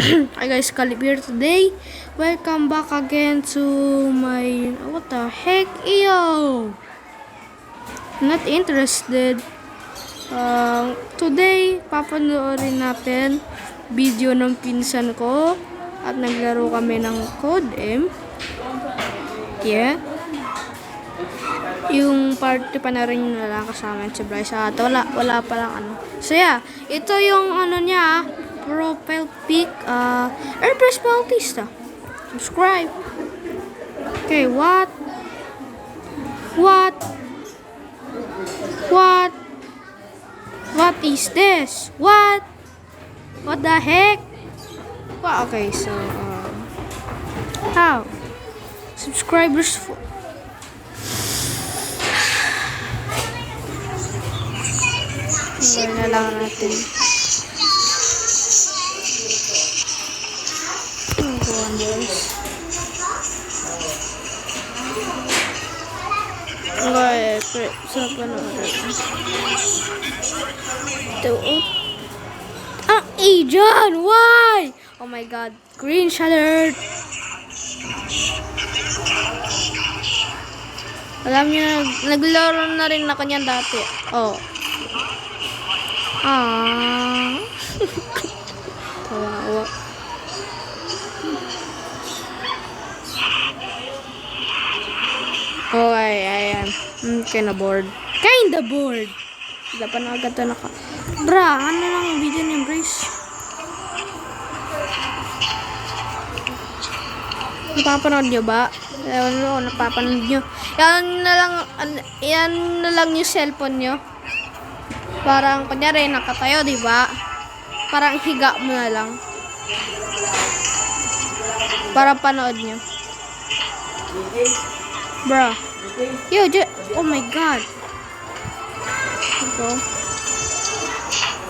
Hi guys, Kalib here today. Welcome back again to my... What the heck? Ew! Not interested. Today, papanoorin natin video ng pinsan ko at naglaro kami ng Code M. Yeah. Yung party pa na rin na lang kasama si Bryce at wala pa lang ano. So yeah, ito yung ano niya, profile pic, Airpress Bautista. Subscribe. Okay, what is this? What the heck? Well, okay, so how subscribers for na lang natin. Okay, sa panoorin. Ang Asian! Why? Oh my god. Green alert! Alam niyo, naglaro na rin ako niyan dati. Oh. Tawa. Okay, ayan. Kinda bored. Wala pa na agad na Bra, ano lang ang video ni Embrace? Napapanood nyo ba? Ewan, napapanood nyo. Yan na lang yung cellphone nyo. Parang, kunyari, nakatayo, diba? Parang higa mo na lang. Para panood nyo. Bro. Yo, oh my god. Ito.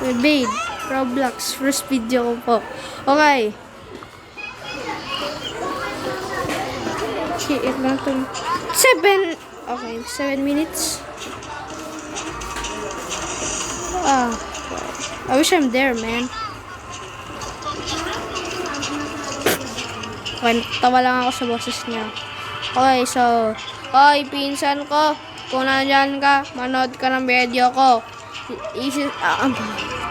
Webade. Roblox. First video ko po. Okay. Okay, lang ito. 7. Okay, 7 minutes. I wish I'm there, man. Okay, tawa lang ako sa boses niya. Okay, so, oy, pinsan ko, kung nandyan ka, manood ka ng video ko.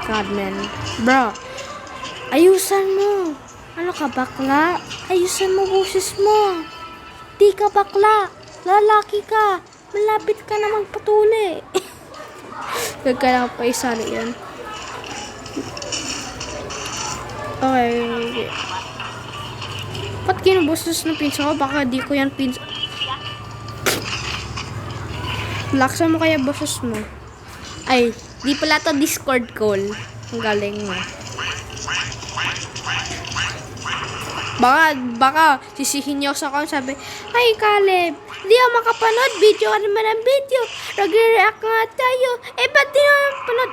God, man. Bro, ayusan mo. Ano ka, bakla? Ayusan mo boses mo. Di ka bakla. Lalaki ka. Malapit ka na magpatuli. Huwag ka lang pa isali yan. Okay. Ba't kinuboses ng pinsan ko? Baka di ko yan pinsan. Laksan mo kaya boses mo. Ay, di pala to Discord call. Ang galing mo. Baka sisihin niyo sa account, sabi, ay Caleb, di ako makapanood, video ka naman ng video. Nag-react nga tayo. Ba't di naman panood?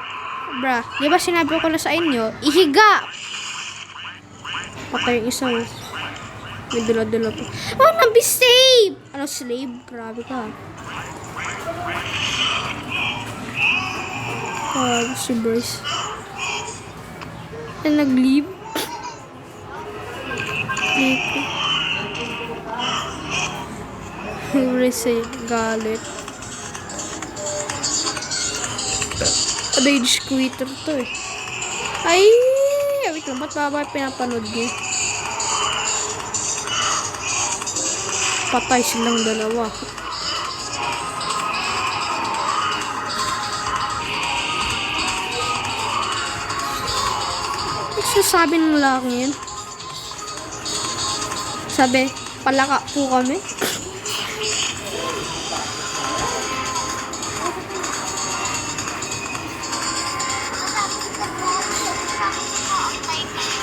Bra, di ba sinabi ko na sa inyo, ihiga. Patay yung isa. May dula-dula pa. Oh, nabi-save! Ano, slave? Grabe ka. Si Bryce. Nag-leave. Bryce galit. Rage quitter to eh. Ay! Wait lang, ba't ba pinapanood niya? Patay silang dalawa. Sabi ng lalaki yun. Sabi, palaka po kami.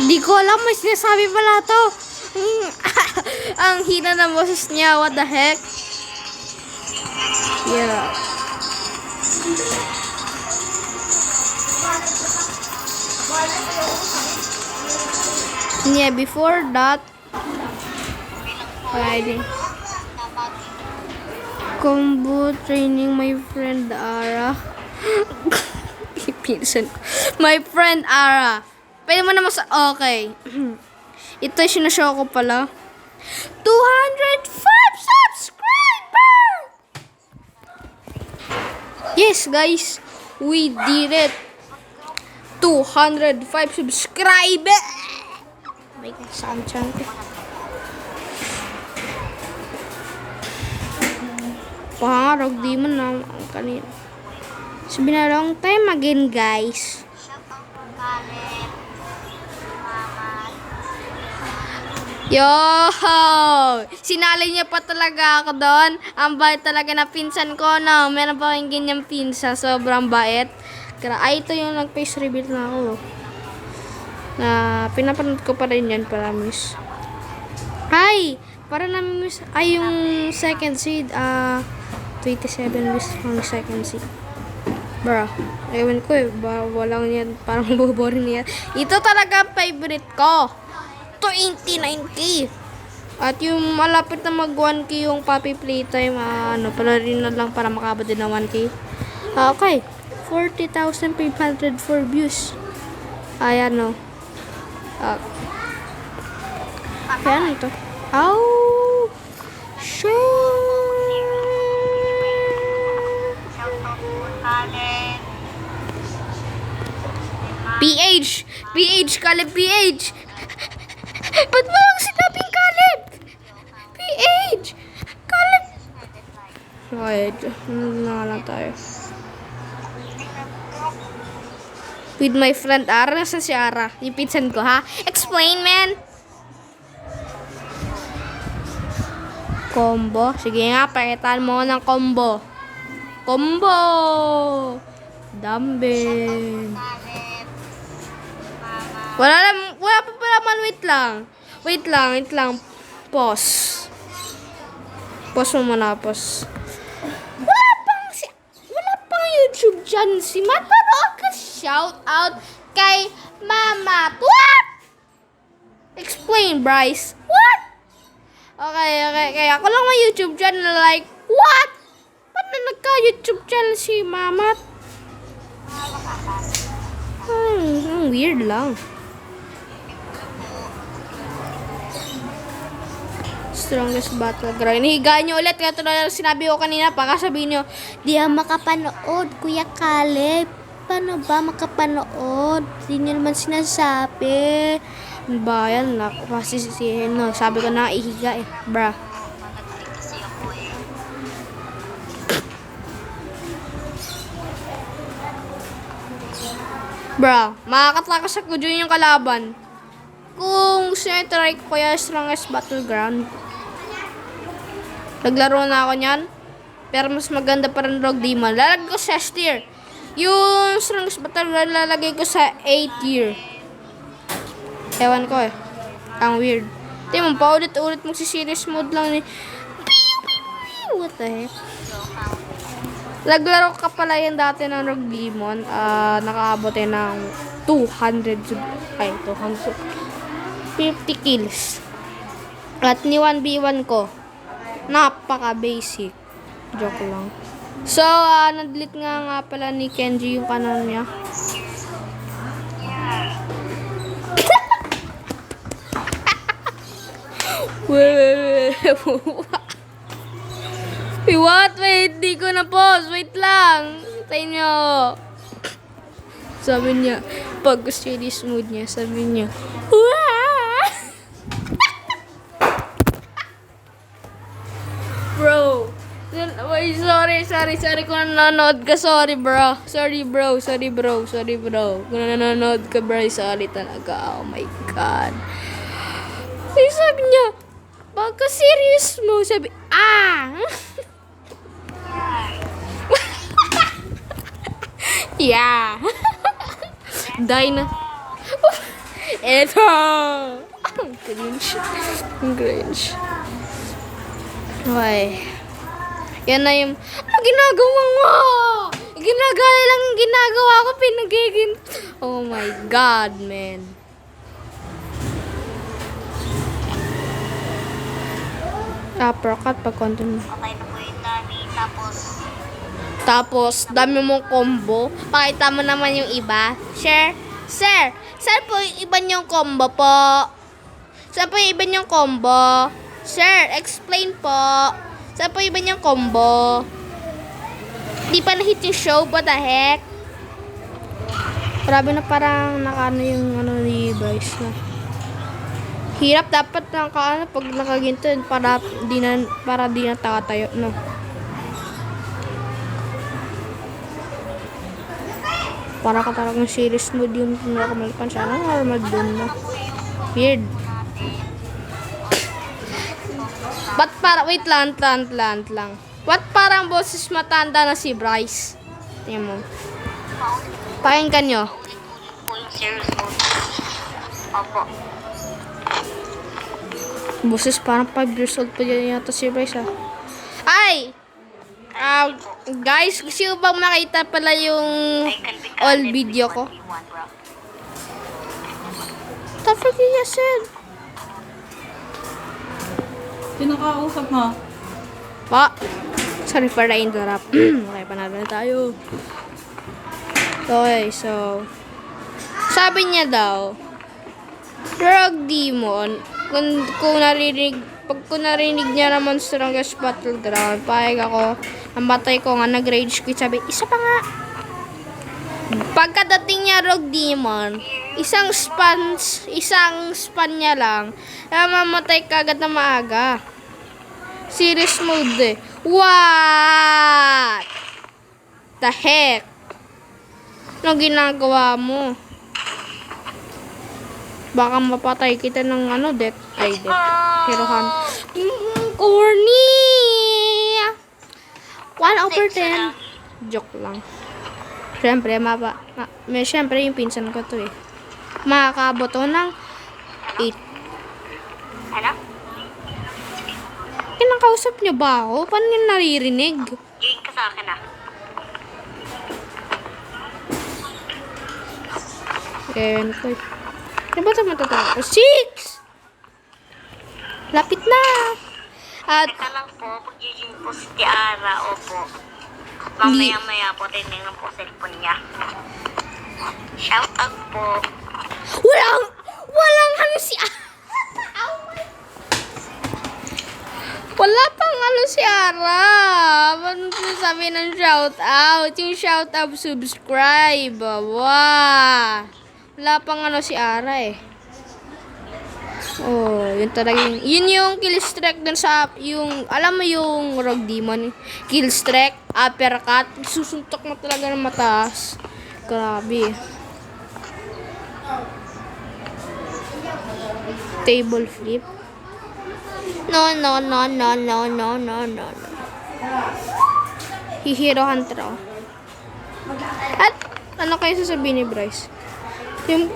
Di ko alam, may sinasabi pala to. Ang hina ng boses niya, what the heck? Yeah. Yeah, before that, combo training my friend Ara. My friend Ara. Pwede mo naman sa... Okay. Ito yung sinashow ko pala. 205 subscriber! Yes, guys. We did it. 205 subscriber! Oh my God, saan ko? Pangarag, di man na ang kanina. It's been a long time again, guys. Yo! Sinali niya pa talaga ako doon. Ang bait talaga na pinsan ko, no? Meron pa kayong ganyang pinsa. Sobrang bait. Ay, ito yung nag-face reveal na ako. Na pinapanood ko pa rin yan, promise. Ay! Para na-miss. Ay, yung second seed. 27 miss ang second seed. Bro, ewan ko eh. Walang yan. Parang boboring yan. Ito talaga favorite ko. 2090. At yung malapit na mag 1K yung Puppy Playtime, pala rin na lang para makabot din ng 1K. Okay. 40,504 views. Ayan, no. Ayan ito. Oh! PH! PH! Caleb PH! Ba't mo lang sinabing Caleb? PH! Caleb! Wait. Lang tayo. With my friend Ara. Nasa si Ara? Yung pinsan ko, ha? Explain, man! Combo. Sige nga, pakitaan mo ng combo. Combo! Dumbbell. Wala pa pala man. Wait lang. Pause. Pause mo muna, pause. Wala pang YouTube dyan si Matt. Paano ka shout out kay Mama? What? Explain, Bryce. What? Okay. Kaya ako lang may YouTube channel like, what? Ba't na nagka-YouTube channel si Mama? Ang weird lang. Strongest battleground. Higaan nyo ulit. Kaya ito na sinabi ko kanina. Baka sabihin nyo, di ako makapanood, Kuya Caleb. Paano ba makapanood? Di nyo naman sinasabi. Ano ba yan? Pasisisihin, no? Sabi ko na ihiga eh. Bra. Bra, makakatakas ako dyan yung kalaban. Kung sinitry ko kaya strongest battleground. Naglaro na ako niyan. Pero mas maganda pa rin Rogue Demon. Lalagay ko sa S tier. Yung strongest battleground lalagay ko sa A tier. Ewan ko eh. Ang weird. Tingnan mo, paulit-ulit magsi-series mode lang ni... What the heck? Naglaro ka pala yan dati ng Rogue Demon. Nakaabot ng 250 kills. At ni 1v1 ko. Napaka-basic. Joke lang. So, na-delete nga pala ni Kenji yung kanan niya. Wait. What? Wait, di ko na pause. Wait lang. Tayo nyo. Sabi niya, pag series mode niya, sabi niya, wah! Bro. Sorry kung nanonood ka. Sorry, bro. Kung nanonood ka, bro, sorry talaga. Oh my God. Ay, sabi niya, pagka serious mo, sabi, yeah. Die na. Eto. Cringe. Okay. Yan na yung, ano ginagawa mo? Ginagaya lang yung ginagawa ko, pinagiging. Oh my God, man. Uppercut pag content mo. Okay na po yung dami. Tapos, dami mong combo. Pakita mo naman yung iba. Sir, po yung iba niyong combo po. Saan po yung iba niyong combo? Sir, explain po. Saan po yung iba niyong combo? Di pa na-hit yung show, what the heck? Grabe na parang nakano yung ano ni Bryce na. Hirap dapat nakaano pag nakaginto para di na takatayo, no? Para ka talagang serious mode yung nakamalipan siya. Ano normal dun na? Weird. Ba't para, wait lang. Ba't parang boses matanda na si Bryce? Tingnan mo. Pakinggan nyo. Po yung serious mode. Opo. Boses parang 5 years old pa yan yata si Bryce, ha? Ay! Guys, gusto nyo bang makita pala yung all video ko? Tafag niya, sir. Kinakausap mo? Pa, sorry for the interrupt. Okay, panalo na tayo. Okay, so sabi niya daw, Rogue Demon, kung narinig niya naman strongest battleground, payag ako, ang batay ko nga, nag-rage quit, sabi, isa pa nga. Pagkadating niya Rogue Demon, isang span niya lang, mamatay kagad na maaga. Serious mode eh. What? The heck? Ano ginagawa mo? Baka mapatay kita ng ano, death. Hero Hunt. Corny! 1/10. Joke lang. Siyempre, siyempre yung pinsan ko to eh. Makakabot to ng 8. Ano? Kinakausap niyo ba ako? Paano niyo naririnig? Giging ka sa akin ah. Ayan ko eh. Di ba ito matatapos? 6! Lapit na! At Teka lang po, pag-giging po si Tiara, opo. Mamaya-maya po, tinignan po cellphone niya. Shout out po. walang ano si Wala pang ano si Ara. Ano sabi ng shout out? Yung shout out subscribe. Wow. Wala pang ano si Ara eh. Oh, yun talagang, yun yung kill streak dun sa, yung, alam mo yung Rogue Demon, kill streak, uppercut, susuntok mo talaga ng mataas. Grabe. Table flip. No. Hihiro Hunter ako. At, ano kayo sasabihin ni Bryce? Yung,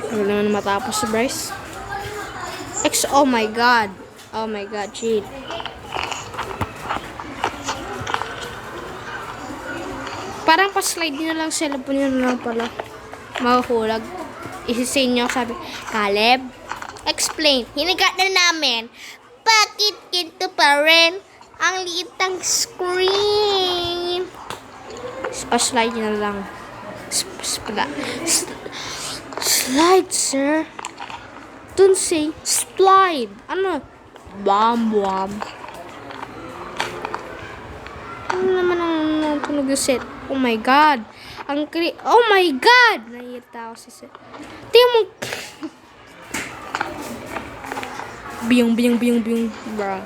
ano naman matapos si Bryce? Oh my god, cheat. Parang pa-slide nyo lang sa cellphone nyo lang pala. Mahuhulag. Isisay nyo, sabi, Caleb, explain. Hinigat na namin. Bakit ito pa rin? Ang liit ng screen. Pa-slide nyo lang. Slide, sir. Don't say slide. Ano? Bam. Ano naman ang tunog yung set? Oh my god. Oh my god. Naiirita ako si set. Tingnan mo. Biyong. Bro.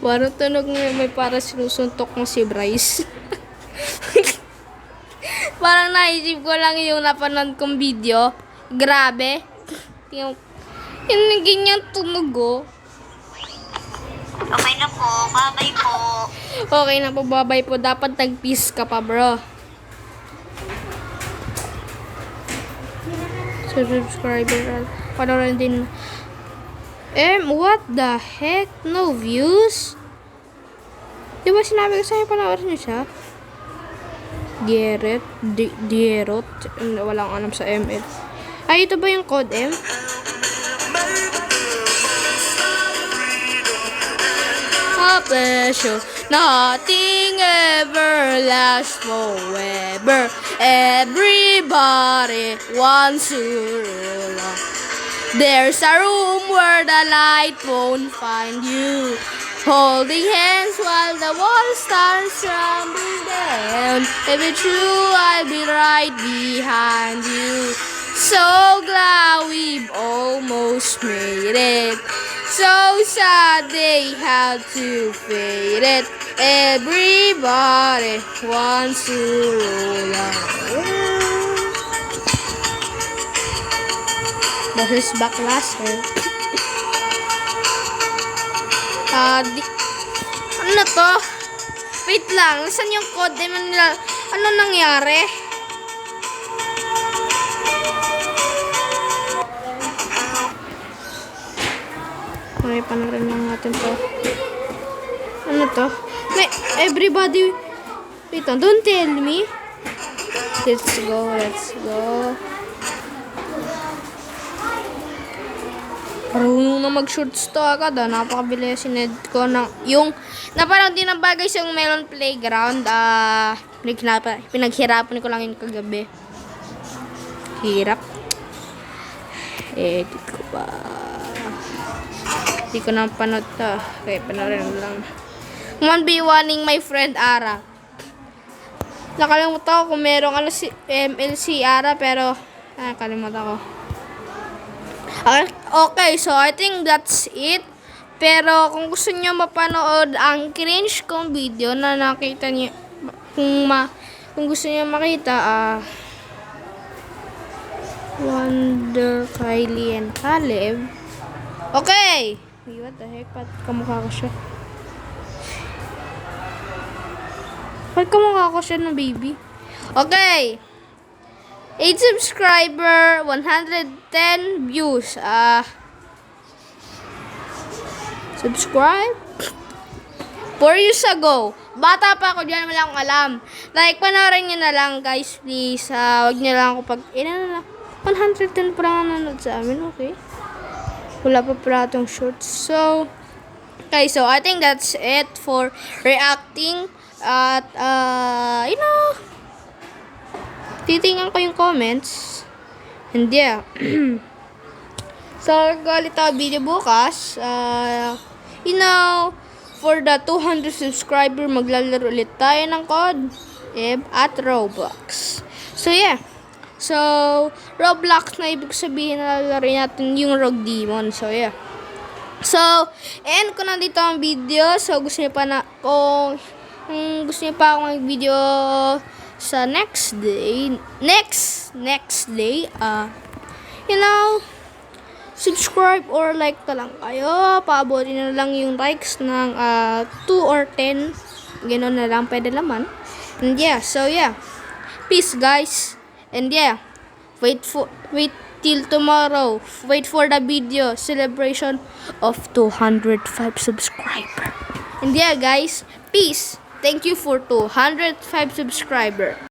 Parang tunog nga may para sinusuntok mo si Bryce. Parang naisip ko lang yung napanood kong video. Grabe. Yung ganyang tunog, oh. Okay na po, bye-bye po. Okay na po, bye-bye po. Dapat nag-peace ka pa, bro. So, subscriber. Panoorin din. What the heck? No views? Di ba sinabi ko sa'yo, panoorin niyo siya? Dierot. Walang alam sa ML. Ay, ito ba yung code M? Presyo nating never last forever. Everybody wants to roll on. There's a room where the light won't find you. Holding hands while the world starts crumbling down. If it's true, I'll be right behind you. So glad we've almost made it. So sad they had to fade it. Everybody wants to roll on. This is Backlash. Ano to? Wait lang, nasan yung code nila? Ano nangyari? Okay, panarin lang natin to. Ano to? Wait, everybody. Wait lang, don't tell me. Let's go, let's go. Marunong na mag-shorts to agad. Napakabilis sined ko ng yung na parang di nabagay sa yung Melon Playground. Pinaghirapan ko lang yun kagabi. Hirap. Edit ko pa. Hindi ko na panood to. Okay, panorin lang. 1v1ing my friend Ara. Nakalimutan ko kung merong si MLC Ara pero nakalimutan ko. Okay, so I think that's it. Pero kung gusto niyo mapanood ang cringe kong video na nakita niyo, kung gusto niyo makita, Wonder, Kylie, and Caleb. Okay! Wait, what the heck? Ba't kamukha ko siya? Ba't kamukha ko siya ng baby? Okay! 8 subscriber, 110 views. Subscribe? 4 years ago. Bata pa ako, diyan wala akong alam. Like, panoorin nyo na lang, guys, please. Wag nyo lang ako pag... 110 pa lang nanonood sa amin, okay? Wala pa pala itong shorts. So, okay, so I think that's it for reacting. At, titingnan ko yung comments. And yeah. So, galit ako video bukas. For the 200 subscriber, maglalaro ulit tayo ng code at Roblox. So, yeah. So, Roblox na ibig sabihin na lalaroin natin yung Rogue Demon. So, yeah. So, end ko na dito ang video. So, gusto niyo pa akong mag-video sa next day, subscribe or like na lang kayo. Paabotin na lang yung likes ng 2 or 10. Gano'n na lang, pwede naman. And yeah, so yeah. Peace, guys. And yeah, wait till tomorrow. Wait for the video celebration of 205 subscriber. And yeah, guys, peace. Thank you for 205 subscriber.